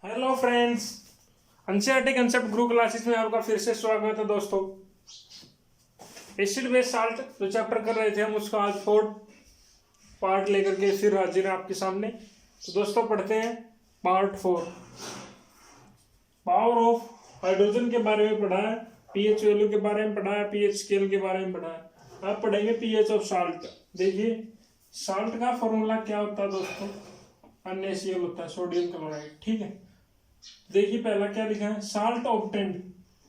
Hello friends, NCERT concept group classes में आपका फिर से स्वागत है दोस्तों। एसिड बेस साल्ट जो चैप्टर कर रहे थे हम, उसका आज फोर्थ पार्ट लेकर के फिर हाजिर है आपके सामने। तो दोस्तों पढ़ते हैं पार्ट 4। पावर ऑफ हाइड्रोजन के बारे में पढ़ा है, पीएच वैल्यू के बारे में पढ़ा है, पीएच स्केल के बारे में पढ़ा है। अब पढ़ेंगे पीएच ऑफ साल्ट। देखिए साल्ट का फॉर्मूला क्या होता है दोस्तों, NaCl होता है, सोडियम क्लोराइड। ठीक है, देखिए पहला क्या लिखा है, salt obtained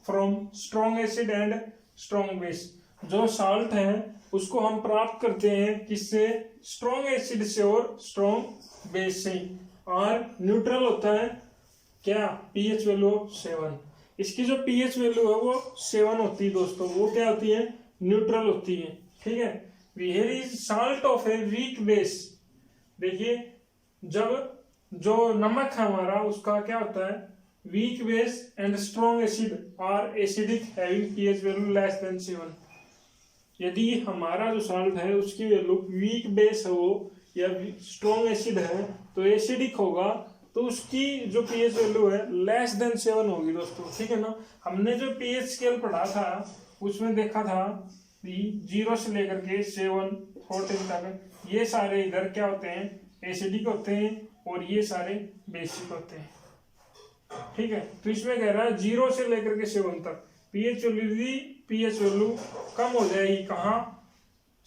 from strong acid and strong base. जो साल्ट है उसको हम प्राप्त करते हैं किससे, स्ट्रॉन्ग एसिड से और स्ट्रॉन्ग बेस से। और न्यूट्रल होता है क्या, पीएच वैल्यू 7। इसकी जो पीएच वैल्यू है वो 7 होती है दोस्तों, वो क्या होती है, न्यूट्रल होती है। ठीक है, here is salt of a weak base. देखिए जब जो नमक है हमारा उसका क्या होता है, weak base and strong acid are acidic having pH value less than 7। यदि हमारा जो साल्ट है उसकी वैल्यू वीक बेस हो या स्ट्रॉन्ग एसिड है तो एसिडिक होगा, तो उसकी जो पीएच वैल्यू है लेस देन 7 होगी दोस्तों। ठीक है ना, हमने जो पीएच स्केल पढ़ा था उसमें देखा था 0 से लेकर के 7 14 तक ये सारे इधर क्या होते हैं, एसिडिक होते हैं और ये सारे बेसिक होते हैं। ठीक है, तो इसमें कह रहा है 0 से लेकर के 7 तक पीएच वैल्यू कम हो जाएगी, कहाँ,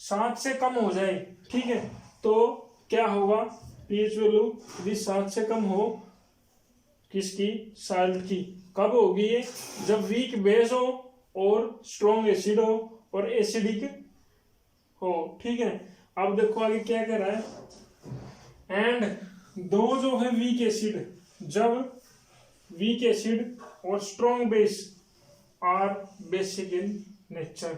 7 से कम हो जाए। ठीक है, तो क्या होगा, पीएच वैल्यू यदि 7 से कम हो किसकी, साल्ट की, कब होगी ये, जब वीक बेस हो और स्ट्रॉन्ग एसिड हो और एसिडिक हो। ठीक है, अब देखो आगे क्या कह रहा है, एंड दो जो है वीक एसिड, जब वीक एसिड और strong base are basic in nature,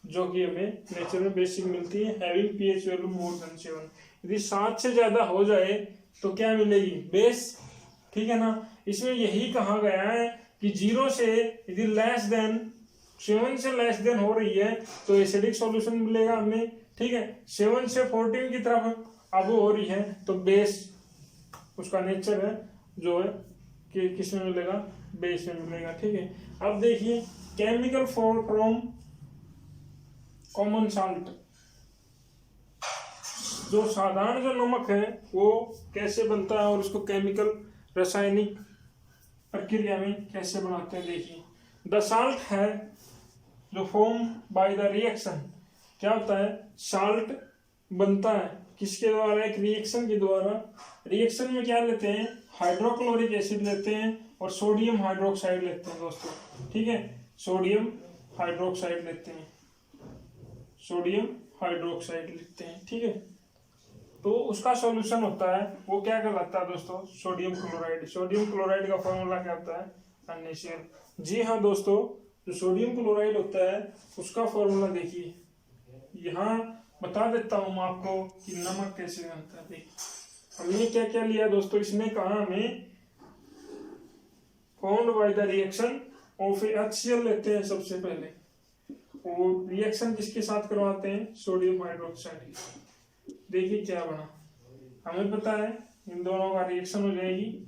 जो कि हमें नेचर में बेसिक मिलती है, having pH value more than 7। यदि 7 से ज्यादा हो जाए तो क्या मिलेगी, बेस। ठीक है ना, इसमें यही कहा गया है कि 0 से यदि लेस देन 7 से लेस देन हो रही है तो एसिडिक सॉल्यूशन मिलेगा हमें। ठीक है, 7 से 14 की तरफ अब हो रही है तो बेस उसका नेचर है जो है कि किस में मिलेगा, बेस में मिलेगा। ठीक है, अब देखिए chemical form from common salt. जो साधारण जो नमक है वो कैसे बनता है और उसको केमिकल रासायनिक प्रक्रिया में कैसे बनाते हैं। देखिए द साल्ट है जो फॉर्म बाय द रिएक्शन, क्या होता है, साल्ट बनता है किसके द्वारा, एक रिएक्शन के द्वारा। रिएक्शन में क्या लेते हैं, हाइड्रोक्लोरिक एसिड लेते हैं और सोडियम हाइड्रोक्साइड लेते हैं दोस्तों। ठीक है, सोडियम हाइड्रोक्साइड लेते हैं, सोडियम हाइड्रोक्साइड लेते हैं। ठीक है, तो उसका सॉल्यूशन होता है वो क्या कहलाता है दोस्तों, सोडियम क्लोराइड। सोडियम क्लोराइड का फॉर्मूला क्या होता है, NaCl। जी हाँ दोस्तों, जो सोडियम क्लोराइड होता है उसका फॉर्मूला देखिए, यहाँ बता देता हूँ मैं आपको कि नमक कैसे बनता है। देखिए हमने क्या क्या लिया दोस्तों, इसने कहा हमें found by the reaction of HCl लेते हैं सबसे पहले, और रिएक्शन किसके साथ करवाते हैं, सोडियम हाइड्रोक्साइड। देखिए क्या बना, हमें पता है इन दोनों का रिएक्शन हो जाएगी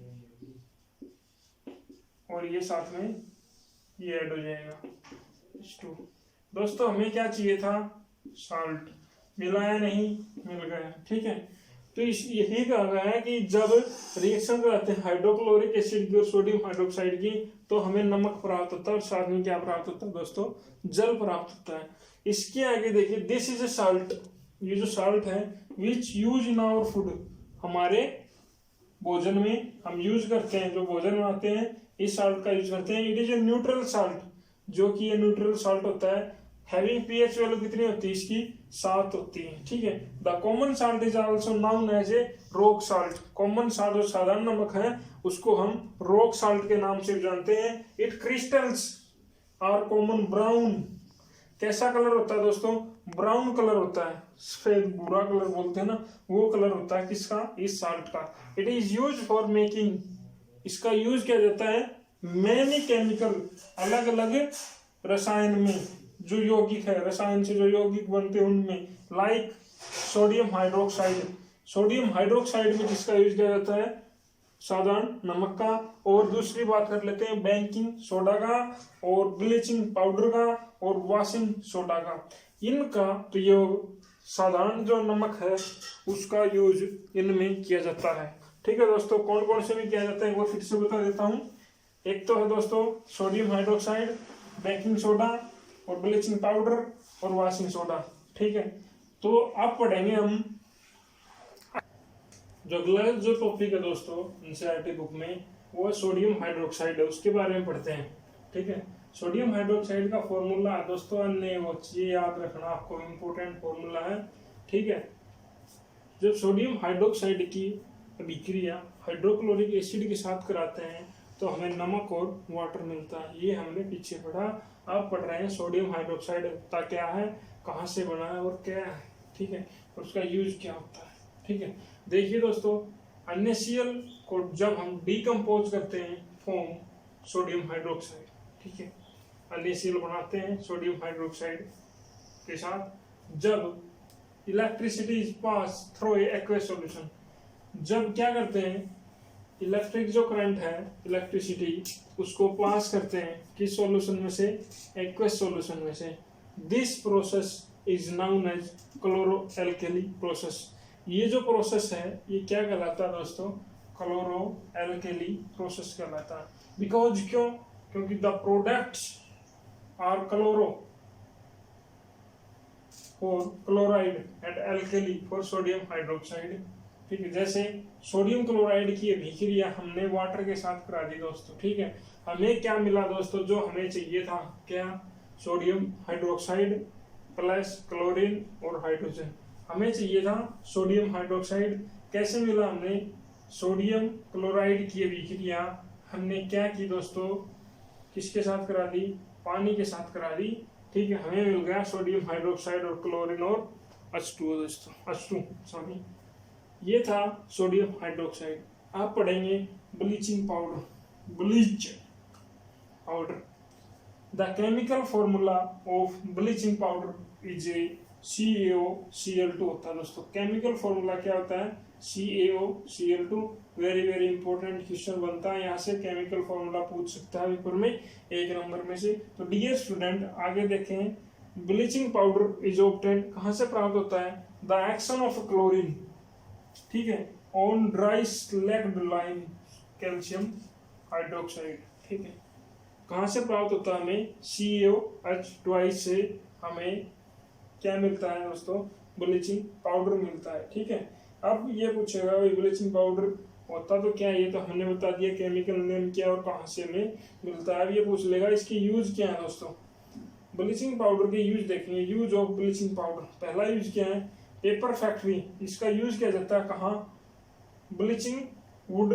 और ये साथ में ये ऐड हो जाएगा H2। दोस्तों हमें क्या चाहिए था, साल्ट, मिला या नहीं, मिल गया। ठीक है, तो यही कहा गया है कि जब रिएक्शन कराते हैं हाइड्रोक्लोरिक एसिड की और सोडियम हाइड्रोक्साइड की तो हमें नमक प्राप्त होता है और साथ में क्या प्राप्त होता है दोस्तों, जल प्राप्त होता है। इसके आगे देखिए, दिस इज ए साल्ट, ये जो साल्ट है which use in our food, हमारे भोजन में हम यूज करते हैं, जो भोजन बनाते हैं इस साल्ट का यूज करते हैं। It is a neutral salt, जो कि ये न्यूट्रल साल्ट होता है, हैविंग पीएच वैल्यू कितनी होती है इसकी, 7 होती है। ठीक है, the common salt is also known as a rock salt. Common salt जो साधारण नमक है उसको हम रॉक साल्ट के नाम से जानते हैं। It crystals are common brown, कैसा कलर होता है दोस्तों, ब्राउन कलर होता है, सफेद भूरा कलर बोलते हैं ना, वो कलर होता है किसका, इस साल्ट का। It is use for making, इसका यूज किया जाता है मैनी केमिकल, अलग अलग रसायन में, जो यौगिक है, रसायन से जो यौगिक बनते हैं उनमें, like sodium hydroxide. Sodium hydroxide में किसका यूज किया जाता है, साधारण नमक का, और दूसरी बात कर लेते हैं बेकिंग सोडा का और ब्लीचिंग पाउडर का और वॉशिंग सोडा का। इनका प्रयोग साधारण जो नमक है उसका यूज इनमें किया जाता है। ठीक है दोस्तों, कौन कौन से में किया जाता है वो फिर से बता देता हूँ। एक तो है दोस्तों सोडियम हाइड्रोक्साइड, बेकिंग सोडा और ब्लीचिंग पाउडर और वॉशिंग सोडा। ठीक है, तो अब पढ़ेंगे हम जो अगला जो टॉपिक है दोस्तों एनसीईआरटी बुक में, वो है सोडियम हाइड्रोक्साइड है, उसके बारे में पढ़ते हैं। ठीक है, सोडियम हाइड्रोक्साइड का फॉर्मूला है दोस्तों, अन्य वो चीज याद रखना आपको, इम्पोर्टेंट फॉर्मूला है। ठीक है, जब सोडियम हाइड्रोक्साइड की अभिक्रिया हाइड्रोक्लोरिक एसिड के साथ कराते हैं तो हमें नमक और वाटर मिलता है। ये हमने पीछे पढ़ा, अब पढ़ रहे हैं सोडियम हाइड्रोक्साइड का क्या है, कहाँ से बना है और क्या है। ठीक है, और उसका यूज क्या होता है। ठीक है, देखिए दोस्तों, NaCl को जब हम डीकम्पोज करते हैं फॉर्म सोडियम हाइड्रोक्साइड, ठीक है, NaCl बनाते हैं सोडियम हाइड्रोक्साइड के साथ, जब electricity is pass through aqueous solution, जब क्या करते हैं इलेक्ट्रिक जो करंट है इलेक्ट्रिसिटी उसको पास करते हैं किस सॉल्यूशन में से, एक्वस सॉल्यूशन में से, this process is known as chloro alkali process. ये जो प्रोसेस है ये क्या कहलाता है दोस्तों, क्लोरो एल्केली प्रोसेस कहलाता है। बिकॉज क्यों, क्योंकि the products are chloro for chloride and alkali for sodium hydroxide. ठीक है, जैसे सोडियम क्लोराइड की अभिक्रिया हमने वाटर के साथ करा दी दोस्तों। ठीक है, हमें क्या मिला दोस्तों, जो हमें चाहिए था, क्या, सोडियम हाइड्रोक्साइड प्लस क्लोरीन और हाइड्रोजन, हमें चाहिए था सोडियम हाइड्रोक्साइड। कैसे मिला, हमने सोडियम क्लोराइड की अभिक्रिया हमने क्या की दोस्तों, किसके साथ करा दी, पानी के साथ करा दी। ठीक है, हमें मिल गया सोडियम हाइड्रोक्साइड और क्लोरीन और H2 दोस्तों, H2 सॉरी, ये था सोडियम हाइड्रोक्साइड। आप पढ़ेंगे bleaching powder, bleach powder. The chemical formula of bleaching powder is a CaOCl2 होता है दोस्तों। केमिकल फॉर्मूला क्या होता है, CaOCl2। Very very important question बनता है यहाँ से, केमिकल फॉर्मूला पूछ सकता है पेपर में 1 नंबर में से। तो डियर स्टूडेंट आगे देखें, ब्लीचिंग पाउडर इज ऑब्टेन्ड, कहाँ से प्राप्त होता है, द एक्शन ऑफ क्लोरीन, ठीक है, on dry slagged lime calcium hydroxide. ठीक है, कहाँ से प्राप्त होता है, हमें CaOH से हमें क्या मिलता है दोस्तों, ब्लीचिंग पाउडर मिलता है। ठीक है, अब ये पूछेगा भाई ब्लीचिंग पाउडर होता तो क्या, ये तो हमने बता दिया केमिकल नेम क्या और कहाँ से हमें मिलता है। अब ये पूछ लेगा इसकी यूज क्या है दोस्तों। ब्लीचिंग पाउडर के यूज देखेंगे, यूज ऑफ ब्लीचिंग पाउडर। पहला यूज क्या है, पेपर फैक्ट्री, इसका यूज किया जाता है कहाँ, ब्लीचिंग वुड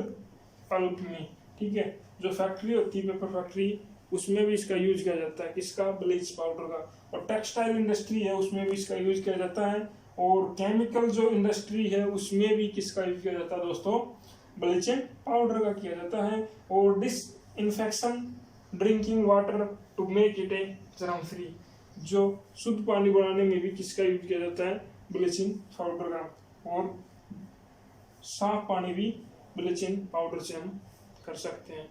पल्प में। ठीक है, जो फैक्ट्री होती है पेपर फैक्ट्री उसमें भी इसका यूज किया जाता है, किसका, ब्लीच पाउडर का। और टेक्सटाइल इंडस्ट्री है उसमें भी इसका यूज किया जाता है, और केमिकल जो इंडस्ट्री है उसमें भी किसका यूज किया जाता है दोस्तों, ब्लीचिंग पाउडर का किया जाता है। और disinfection drinking water to make it a germ free, जो शुद्ध पानी बनाने में भी किसका यूज किया जाता है, ब्लीचिंग पाउडर का। और साफ पानी भी ब्लीचिंग पाउडर से हम कर सकते हैं।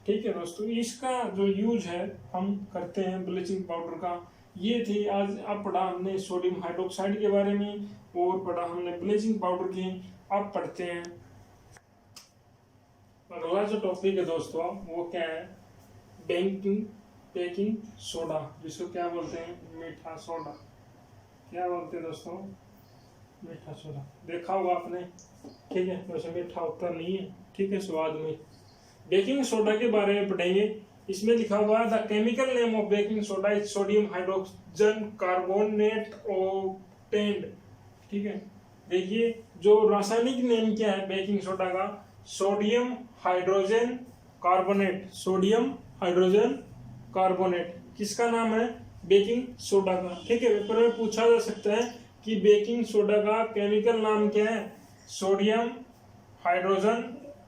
ठीक है दोस्तों, इसका जो यूज है हम करते हैं ब्लीचिंग पाउडर का। ये थी आज, अब पढ़ा हमने सोडियम हाइड्रोक्साइड के बारे में और पढ़ा हमने ब्लीचिंग पाउडर की। अब पढ़ते हैं अगला जो टॉपिक है दोस्तों, वो क्या है, बेकिंग सोडा, जिसको क्या बोलते हैं, मीठा सोडा। क्या बोलते हैं दोस्तों, मीठा सोडा। देखा होगा आपने, ठीक है, वैसे मीठा होता नहीं है, ठीक है, स्वाद में। बेकिंग सोडा के बारे में पढ़ेंगे, इसमें लिखा हुआ है the chemical name of baking soda is sodium hydrogen carbonate obtained. ठीक है, देखिए जो रासायनिक नेम क्या है बेकिंग सोडा का, sodium hydrogen carbonate, sodium hydrogen carbonate किसका नाम है, बेकिंग सोडा का। ठीक है, पेपर में पूछा जा सकता है कि बेकिंग सोडा का केमिकल नाम क्या है, sodium hydrogen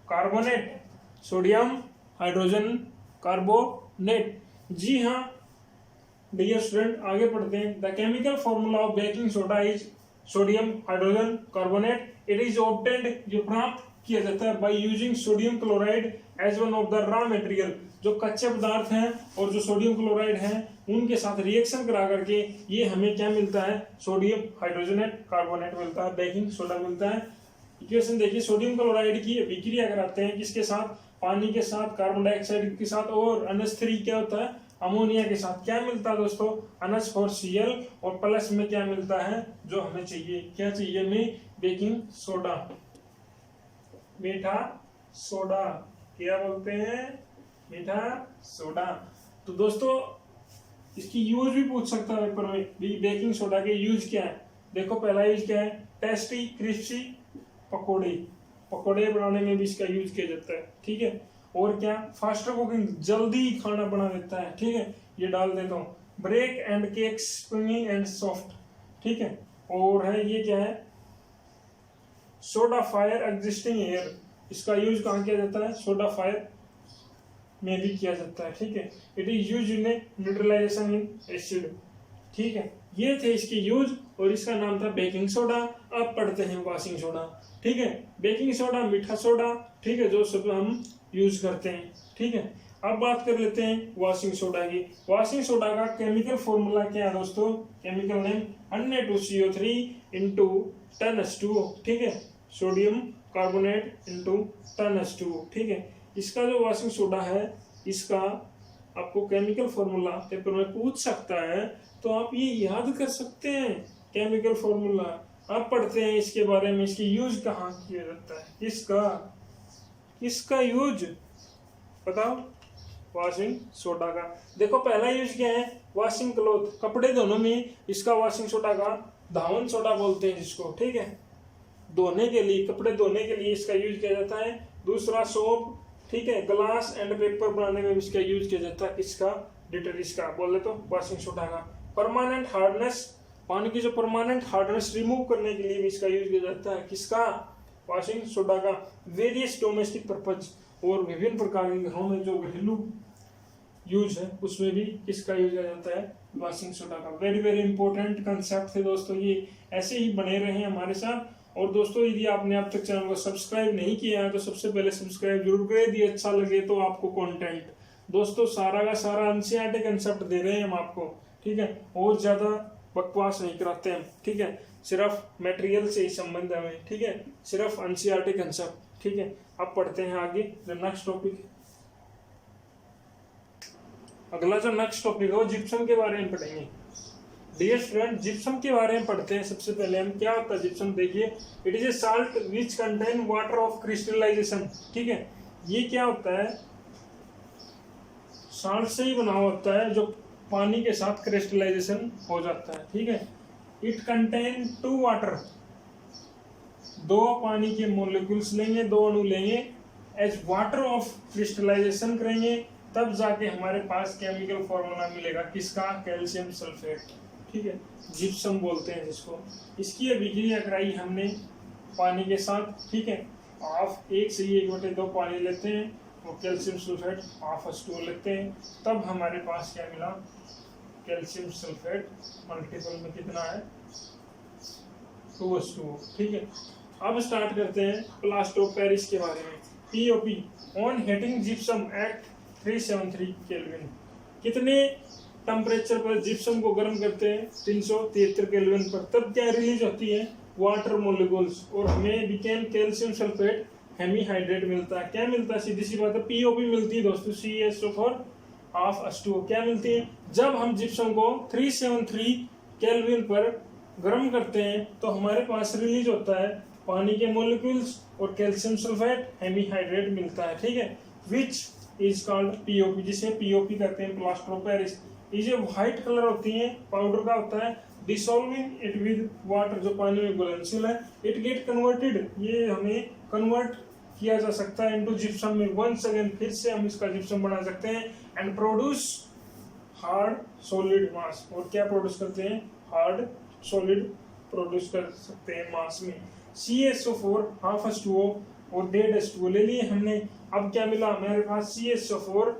carbonate, sodium hydrogen carbonate. जी हाँ डियर स्टूडेंट, आगे पढ़ते हैं। The chemical formula of baking soda is sodium hydrogen carbonate. It is obtained, जो प्राप्त किया जाता है by using sodium chloride as one of the raw material. जो कच्चे पदार्थ हैं और जो सोडियम क्लोराइड हैं उनके साथ रिएक्शन करा करके ये हमें क्या मिलता है, सोडियम हाइड्रोजनेट कार्बोनेट मिलता है, बेकिंग सोडा मिलता है। इक्वेशन देखिए, सोडियम क्लोराइड की अभिक्रिया कराते हैं किसके साथ, पानी के साथ, कार्बन डाइऑक्साइड के साथ, और NH3 क्या होता है, अमोनिया के साथ। क्या मिलता है दोस्तों, NH4Cl, और प्लस में क्या मिलता है जो हमें चाहिए, क्या चाहिए हमें, बेकिंग सोडा, मीठा सोडा, क्या बोलते हैं, मीठा सोडा। तो दोस्तों इसकी यूज भी पूछ सकता है पेपर में, बेकिंग सोडा के यूज क्या है। देखो पहला यूज क्या है, टेस्टी क्रिस्पी पकोड़े, पकोड़े बनाने में भी इसका यूज किया जाता है, ठीक है। और क्या, फास्टर कुकिंग, जल्दी खाना बना देता है, ठीक है, ये डाल देता हूँ। Bread and cakes springy and soft, ठीक है। और है ये क्या है, सोडा फायर एग्जिस्टिंग एयर, इसका यूज कहाँ किया जाता है, सोडा फायर में भी किया जाता है, ठीक है। It is use in neutralisation in acid, ठीक है। ये थे इसके यूज, और इसका नाम था बेकिंग सोडा। अब पढ़ते हैं वॉशिंग सोडा, ठीक है। बेकिंग सोडा, मीठा सोडा, ठीक है, जो सब हम यूज करते हैं, ठीक है। अब बात कर लेते हैं वॉशिंग सोडा की। वॉशिंग सोडा का केमिकल फॉर्मूला क्या है दोस्तों, chemical name Na2CO3 into 10H2O, ठीक है, सोडियम कार्बोनेट इंटू 10H2O, ठीक है। इसका जो वॉशिंग सोडा है, इसका आपको केमिकल फॉर्मूला पेपर में पूछ सकता है, तो आप ये याद कर सकते हैं केमिकल फॉर्मूला। आप पढ़ते हैं इसके बारे में, इसकी यूज कहाँ किया जाता है, किसका यूज बताओ, वॉशिंग सोडा का। देखो पहला यूज क्या है, वॉशिंग क्लॉथ, कपड़े धोने में इसका वॉशिंग सोडा का धावन सोडा बोलते हैं जिसको, ठीक है, धोने के लिए, कपड़े धोने के लिए इसका यूज किया जाता है। दूसरा सोप, ठीक है, ग्लास एंड पेपर बनाने में इसका यूज किया जाता है, इसका डिटर्जेंट का बोले तो वॉशिंग सोडा का। परमानेंट हार्डनेस, पानी की जो परमानेंट हार्डनेस रिमूव करने के लिए भी इसका यूज किया जाता है, किसका, वॉशिंग सोडा का। वेरियस डोमेस्टिक पर्पज, और विभिन्न प्रकार के घरों में जो घरेलू यूज है उसमें भी किसका यूज किया जाता है, वॉशिंग सोडा का। वेरी वेरी इंपॉर्टेंट कंसेप्ट थे दोस्तों, ये ऐसे ही बने रहे हमारे साथ। और दोस्तों यदि आपने अब तक चैनल को सब्सक्राइब नहीं किया है तो सबसे पहले सब्सक्राइब जरूर करें, यदि अच्छा लगे तो आपको कंटेंट, दोस्तों सारा का सारा एनसीईआरटी कंसेप्ट दे रहे हैं हम आपको, ठीक है, और ज्यादा बकवास नहीं कराते हम, ठीक है, सिर्फ मटेरियल से ही संबंध है हमें, ठीक है, सिर्फ एनसीईआरटी कंसेप्ट, ठीक है। अब पढ़ते हैं आगे जो नेक्स्ट टॉपिक, अगला जो नेक्स्ट टॉपिक है वो जिप्सम के बारे में पढ़ेंगे। डियर स्टूडेंट, जिप्सम के बारे में पढ़ते हैं। सबसे पहले हम, क्या होता है जिप्सम, देखिए, it is a salt which contain water of crystallisation, ठीक है। ये क्या होता है, साल्ट से ही बना होता है जो पानी के साथ क्रिस्टलाइजेशन हो जाता है, ठीक है। इट कंटेन 2 वाटर, 2 पानी के मोलिक्यूल्स लेंगे, 2 अणु लेंगे, एज वाटर ऑफ क्रिस्टलाइजेशन करेंगे, तब जाके हमारे पास केमिकल फॉर्मूला मिलेगा, किसका, कैल्शियम सल्फेट, ठीक है, जिप्सम बोलते हैं जिसको। इसकी अभिक्रिया कराई हमने पानी के साथ, ठीक है, हाफ 1/1/2 पानी लेते हैं और कैल्शियम सल्फेट हाफ H2O लेते हैं, तब हमारे पास क्या मिला, कैल्शियम सल्फेट मल्टीपल में कितना है, 2H2O, ठीक है। अब स्टार्ट करते हैं प्लास्टर ऑफ पेरिस के बारे में। POP, on heating gypsum at 373 kelvin, कितने टेम्परेचर पर जिप्सम को गर्म करते हैं, 373 केल्विन पर, तब क्या रिलीज होती है, वाटर मोलिक्यूल्स, और हमें बिकेम कैल्शियम सल्फेट हेमीहाइड्रेट मिलता है। क्या मिलता है, सीधी सी बात है, POP मिलती है दोस्तों, CaSO4 हाफ H2O। क्या मिलती है, जब हम जिप्सम को 373 केल्विन पर गर्म करते हैं तो हमारे पास रिलीज होता है पानी के मोलिक्यूल्स और कैल्शियम सल्फेट हेमीहाइड्रेट मिलता है, ठीक है, विच इज कॉल्ड POP, जिसे POP कहते हैं, प्लास्टर ऑफ पेरिस। ये जो व्हाइट कलर होती है, पाउडर का होता है, डिसॉल्विंग इट विद वाटर, जो पानी में घुलनशील है, इट गेट कन्वर्टेड, ये हमें कन्वर्ट किया जा सकता है इनटू जिप्सम में, वंस अगेन, फिर से हम इसका जिप्सम बना सकते हैं, एंड प्रोड्यूस हार्ड सॉलिड मास, और क्या प्रोड्यूस करते हैं, हार्ड सॉलिड प्रोड्यूस कर सकते हैं मास में। CaSO4 हाफ H2O और डेड H2O ले लिए हमने। अब क्या मिला हमारे पास, CaSO4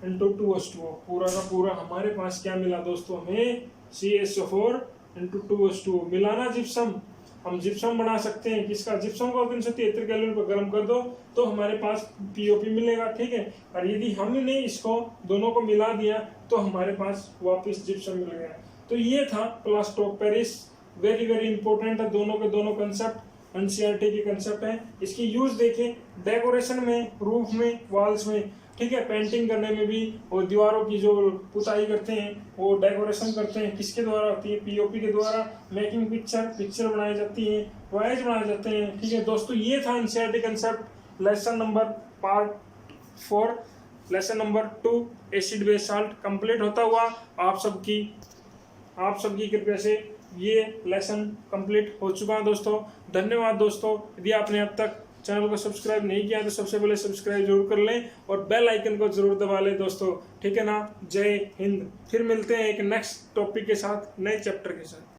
इंटू 2H2O, पूरा का पूरा हमारे पास क्या मिला दोस्तों, हमें CaSO4 इंटू 2H2O। मिलाना जिप्सम, हम जिप्सम बना सकते हैं। किसका? जिप्सम को 373 कैलोरी पर गर्म कर दो तो हमारे पास पीओपी मिलेगा, ठीक है। और यदि हमने इसको दोनों को मिला दिया तो हमारे पास वापस जिप्सम मिल गया। तो ये था plaster of Paris, very very important है, दोनों के दोनों कंसेप्ट एनसीईआरटी के कंसेप्ट है। इसकी यूज देखें डेकोरेशन में, रूफ में, वॉल्स में, ठीक है, पेंटिंग करने में भी, और दीवारों की जो पुताई करते हैं वो डेकोरेशन करते हैं, किसके द्वारा होती है? पीओपी के द्वारा। मेकिंग पिक्चर बनाई जाती है, वॉयज बनाए जाते हैं, ठीक है दोस्तों। ये था NCERT concept lesson number part 4, lesson number 2 acid base salt complete होता हुआ आप सबकी कृपया से ये लेसन कंप्लीट हो चुका है दोस्तों। धन्यवाद दोस्तों। यदि आपने अब तक चैनल को सब्सक्राइब नहीं किया तो सबसे पहले सब्सक्राइब जरूर कर लें और बेल आइकन को जरूर दबा लें दोस्तों, ठीक है ना। जय हिंद। फिर मिलते हैं एक नेक्स्ट टॉपिक के साथ, नए चैप्टर के साथ।